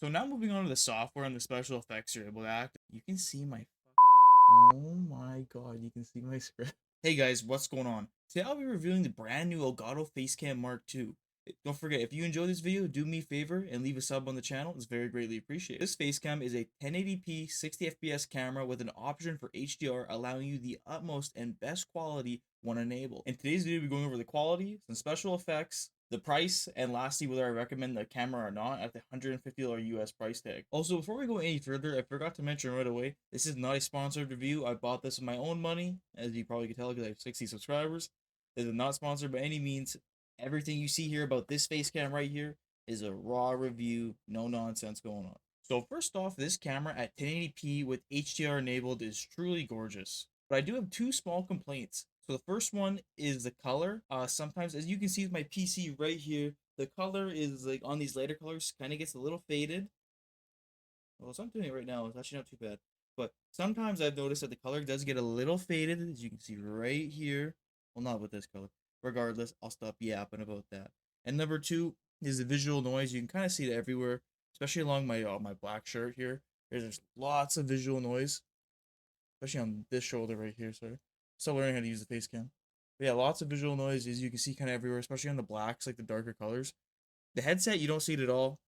So now moving on to the software and the special effects you're able to act. You can see my fucking, oh my god, you can see my script. Hey guys, what's going on? Today I'll be reviewing the brand new Elgato Facecam Mark II. Don't forget, if you enjoy this video, do me a favor and leave a sub on the channel. It's very greatly appreciated. This Facecam is a 1080p 60 FPS camera with an option for HDR, allowing you the utmost and best quality when enabled. In today's video, we'll be going over the quality, some special effects, the price, and lastly whether I recommend the camera or not at the $150 US price tag. Also, before we go any further, I forgot to mention right away, this is not a sponsored review. I bought this with my own money, as you probably can tell because I have 60 subscribers. This is not sponsored by any means. Everything you see here about this face cam right here is a raw review, no nonsense going on. So first off, this camera at 1080p with HDR enabled is truly gorgeous. But I do have two small complaints. So the first one is the color. Sometimes, as you can see with my PC right here, the color is like on these lighter colors, kind of gets a little faded. Well, so I'm doing it right now. It's actually not too bad. But sometimes I've noticed that the color does get a little faded, as you can see right here. Well, not with this color. Regardless, I'll stop yapping about that. And number two is the visual noise. You can kind of see it everywhere, especially along my black shirt here. There's lots of visual noise, especially on this shoulder right here. Sorry, still learning how to use the face cam. But yeah, lots of visual noise as you can see kind of everywhere, especially on the blacks, like the darker colors. The headset, you don't see it at all.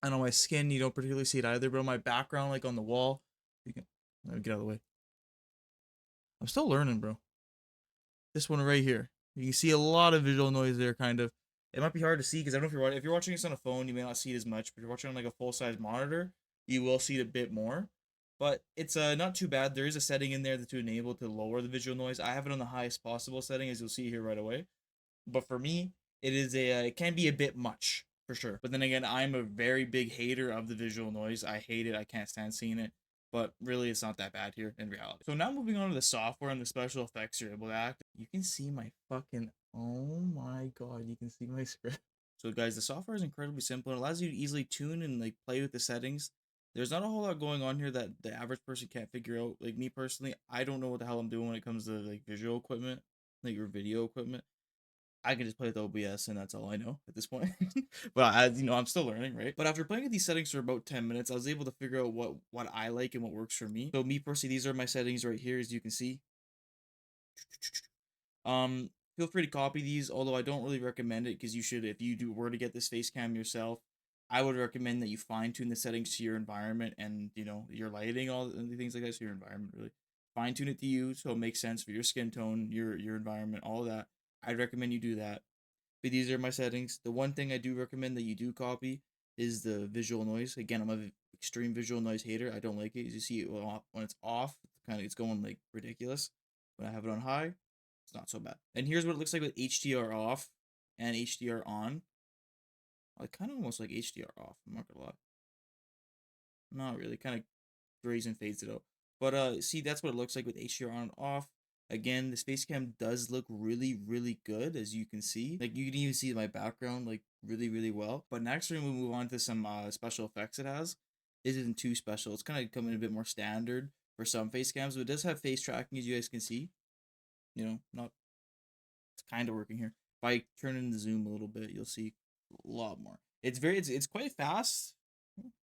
And on my skin, you don't particularly see it either. But on my background, like on the wall, you can let me get out of the way. I'm still learning, bro. This one right here, you can see a lot of visual noise there. Kind of, it might be hard to see because I don't know if you're watching this on a phone, you may not see it as much. But if you're watching on like a full size monitor, you will see it a bit more. But it's not too bad. There is a setting in there to enable to lower the visual noise. I have it on the highest possible setting, as you'll see here right away. But for me, it can be a bit much for sure. But then again, I'm a very big hater of the visual noise. I hate it. I can't stand seeing it. But really, it's not that bad here in reality. So now moving on to the software and the special effects you're able to act. You can see my fucking, oh my god, you can see my script. So guys, the software is incredibly simple. It allows you to easily tune and like play with the settings. There's not a whole lot going on here that the average person can't figure out. Like me personally, I don't know what the hell I'm doing when it comes to like visual equipment, like your video equipment. I can just play with OBS and that's all I know at this point. But I'm still learning, right? But after playing with these settings for about 10 minutes, I was able to figure out what I like and what works for me. So me personally, these are my settings right here, as you can see. Feel free to copy these, although I don't really recommend it because you should, if you were to get this face cam yourself, I would recommend that you fine tune the settings to your environment and your lighting, all the things like that. So your environment really fine tune it to you so it makes sense for your skin tone, your environment, all of that. I'd recommend you do that. But these are my settings. The one thing I do recommend that you do copy is the visual noise. Again, I'm an extreme visual noise hater. I don't like it. As you see it when it's off, it's going like ridiculous. When I have it on high, it's not so bad. And here's what it looks like with HDR off and HDR on. I kind of almost like HDR off. I'm not gonna lie. Not really. Kind of grays and fades it out. But see, that's what it looks like with HDR on and off. Again, the space cam does look really, really good, as you can see. Like, you can even see my background, like, really, really well. But next, we're going to move on to some special effects it has. It isn't too special. It's kind of coming a bit more standard for some face cams. But it does have face tracking, as you guys can see. Not... It's kind of working here. If I turn in the zoom a little bit, you'll see a lot more. It's quite fast.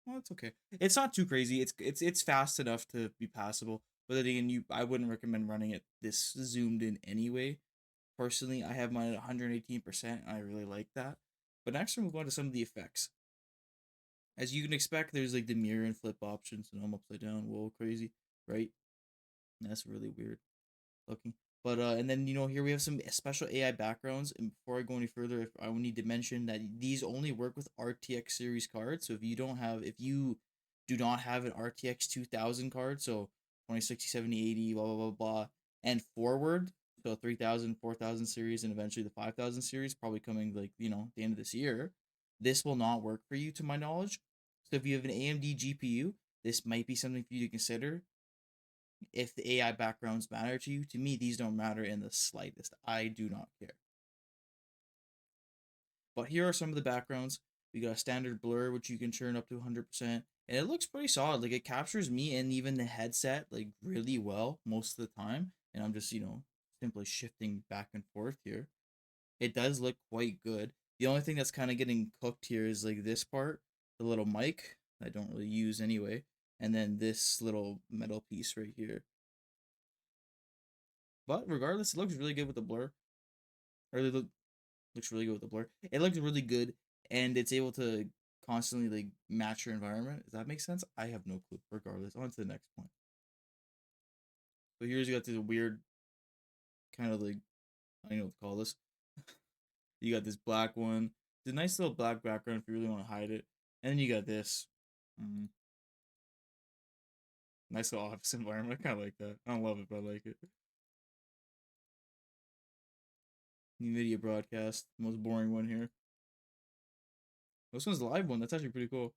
Well, it's okay. It's not too crazy. It's fast enough to be passable. But then again, I wouldn't recommend running it this zoomed in anyway. Personally, I have mine at 118%, and I really like that. But next, we'll move on to some of the effects. As you can expect, there's like the mirror and flip options, and I'm upside down. Whoa, crazy, right? That's really weird looking. But and then here we have some special AI backgrounds. And before I go any further, if I need to mention that these only work with RTX series cards. So if you do not have an RTX 2000 card, so 2060, 70, 80, blah blah blah blah, and forward, so 3000, 4000 series, and eventually the 5000 series, probably coming like the end of this year. This will not work for you, to my knowledge. So if you have an AMD GPU, this might be something for you to consider if the AI backgrounds matter to you. To me, these don't matter in the slightest. I do not care. But here are some of the backgrounds. We got a standard blur, which you can turn up to 100%. And it looks pretty solid. Like, it captures me and even the headset, like, really well most of the time. And I'm just, simply shifting back and forth here. It does look quite good. The only thing that's kind of getting cooked here is, like, this part. the little mic I don't really use anyway, and then this little metal piece right here. But regardless, it looks really good with the blur. Or it looks really good with the blur. It looks really good, and it's able to constantly like match your environment. Does that make sense? I have no clue. Regardless, on to the next point. So here's you got this weird kind of like, I don't know what to call this. You got this black one. It's a nice little black background if you really want to hide it. And then you got this. Mm, nice little office environment. I kind of like that. I don't love it, but I like it. New media broadcast. The most boring one here. This one's the live one. That's actually pretty cool.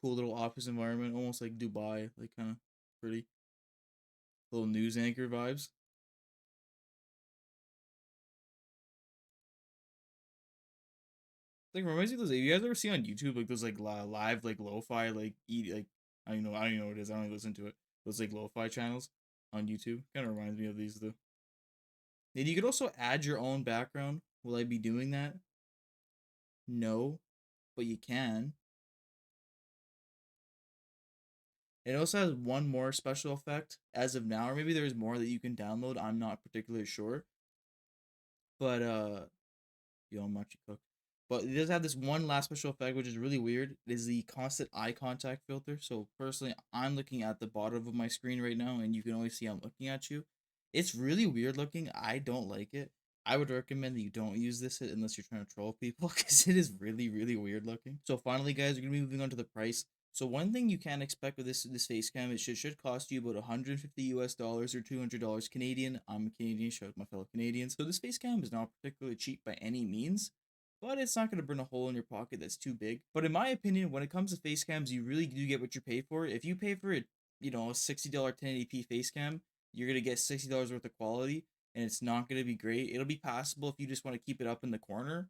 Cool little office environment. Almost like Dubai. Like kind of pretty. Little news anchor vibes. Like reminds me of those. You guys ever see on YouTube like those like live like lo-fi like eat like I don't know what it is. I don't even listen to it. Those like lo-fi channels on YouTube kind of reminds me of these though. And you could also add your own background. Will I be doing that? No, but you can. It also has one more special effect as of now, or maybe there's more that you can download. I'm not particularly sure, but yo, I'm actually cooked. But it does have this one last special effect, which is really weird. It is the constant eye contact filter. So personally, I'm looking at the bottom of my screen right now, and you can only see I'm looking at you. It's really weird looking. I don't like it. I would recommend that you don't use this unless you're trying to troll people, because it is really, really weird looking. So finally, guys, we're gonna be moving on to the price. So one thing you can expect with this face cam is it should cost you about 150 US dollars or $200 Canadian. I'm a Canadian, shout out my fellow Canadians. So this face cam is not particularly cheap by any means, but it's not going to burn a hole in your pocket that's too big. But in my opinion, when it comes to face cams, you really do get what you pay for. If you pay for it, a $60 1080p face cam, you're going to get $60 worth of quality, and it's not going to be great. It'll be passable if you just want to keep it up in the corner.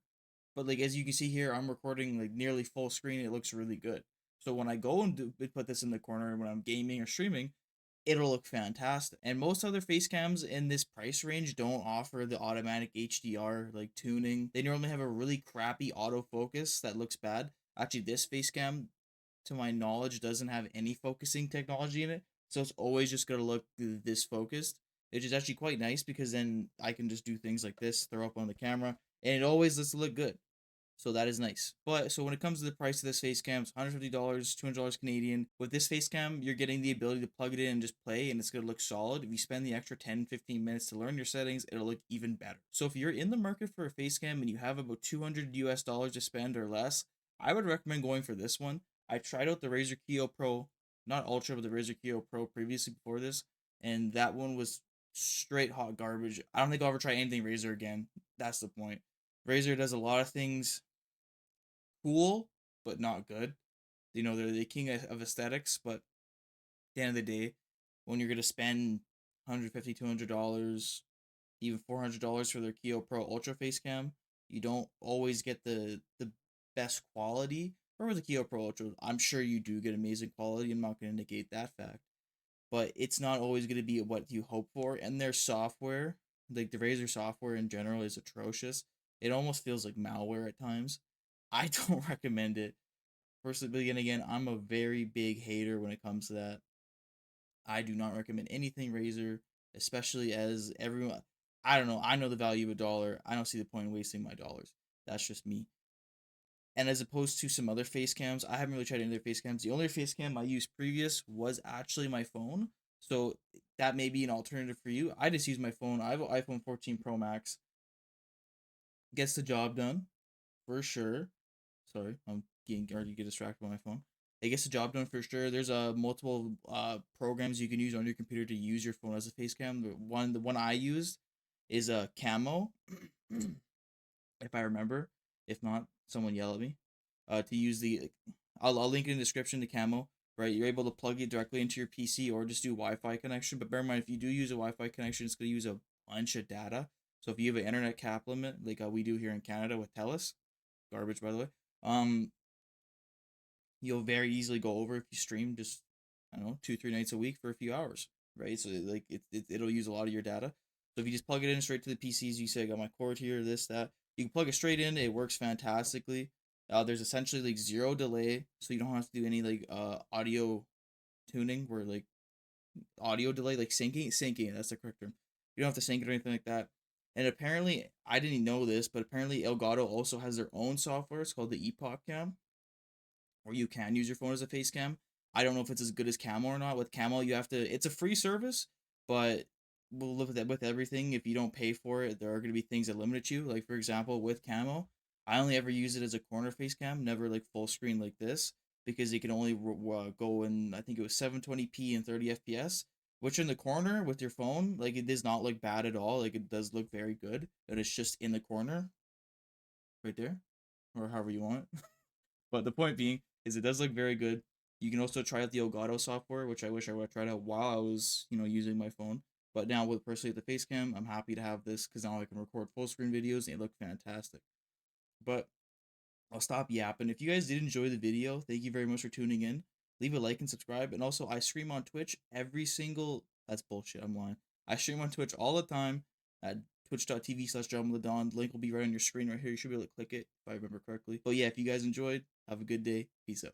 But like as you can see here, I'm recording like nearly full screen. It looks really good. So when I go and put this in the corner when I'm gaming or streaming, it'll look fantastic. And most other face cams in this price range don't offer the automatic HDR like tuning. They normally have a really crappy autofocus that looks bad. Actually, this face cam, to my knowledge, doesn't have any focusing technology in it. So it's always just gonna look this focused. Which is actually quite nice because then I can just do things like this, throw up on the camera, and it always looks look good. So that is nice. But so when it comes to the price of this face cam, it's $150, $200 Canadian. With this face cam, you're getting the ability to plug it in and just play, and it's going to look solid. If you spend the extra 10, 15 minutes to learn your settings, it'll look even better. So if you're in the market for a face cam and you have about 200 US dollars to spend or less, I would recommend going for this one. I tried out the Razer Kiyo Pro, not Ultra, but the Razer Kiyo Pro previously before this, and that one was straight hot garbage. I don't think I'll ever try anything Razer again. That's the point. Razer does a lot of things cool, but not good. They're the king of aesthetics, but at the end of the day, when you're gonna spend 150, $200, even $400 for their Kio Pro Ultra Face Cam, you don't always get the best quality. Or with the Kio Pro Ultra, I'm sure you do get amazing quality. I'm not gonna negate that fact, but it's not always gonna be what you hope for. And their software, like the Razer software in general, is atrocious. It almost feels like malware at times. I don't recommend it. Personally, but again, I'm a very big hater when it comes to that. I do not recommend anything Razer, especially as everyone. I don't know. I know the value of a dollar. I don't see the point in wasting my dollars. That's just me. And as opposed to some other face cams, I haven't really tried any other face cams. The only face cam I used previous was actually my phone. So that may be an alternative for you. I just use my phone. I have an iPhone 14 Pro Max. Gets the job done for sure. Sorry, I'm getting already get distracted by my phone. It gets the job done for sure. There's multiple programs you can use on your computer to use your phone as a face cam. The one I used is a Camo, if I remember. If not, someone yell at me. To use the, I'll link it in the description to Camo. Right, you're able to plug it directly into your PC or just do Wi-Fi connection. But bear in mind, if you do use a Wi-Fi connection, it's gonna use a bunch of data. So if you have an internet cap limit, like we do here in Canada with TELUS, garbage by the way, um, you'll very easily go over if you stream just, I don't know, 2 3 nights a week for a few hours, right? So like it'll use a lot of your data. So if you just plug it in straight to the PCs, you say I got my cord here, this that, you can plug it straight in. It works fantastically. There's essentially like zero delay, so you don't have to do any like audio tuning where like audio delay, like syncing. That's the correct term. You don't have to sync it or anything like that. And apparently, I didn't know this, but apparently Elgato also has their own software. It's called the Epoch Cam, where you can use your phone as a face cam. I don't know if it's as good as Camo or not. With Camo, you have to. It's a free service, but we'll look at that with everything. If you don't pay for it, there are going to be things that limit you. Like for example, with Camo, I only ever use it as a corner face cam, never like full screen like this, because it can only go in. I think it was 720p and 30 FPS. Which in the corner with your phone, like it does not look bad at all. Like it does look very good, and it's just in the corner, right there, or however you want it. But the point being is it does look very good. You can also try out the Elgato software, which I wish I would have tried out while I was, using my phone. But now with personally the Facecam, I'm happy to have this because now I can record full screen videos and they look fantastic. But I'll stop yapping. If you guys did enjoy the video, thank you very much for tuning in. Leave a like and subscribe. And also, I stream on Twitch every single. That's bullshit. I'm lying. I stream on Twitch all the time at twitch.tv/John. Link will be right on your screen right here. You should be able to click it if I remember correctly. But yeah, if you guys enjoyed, have a good day. Peace out.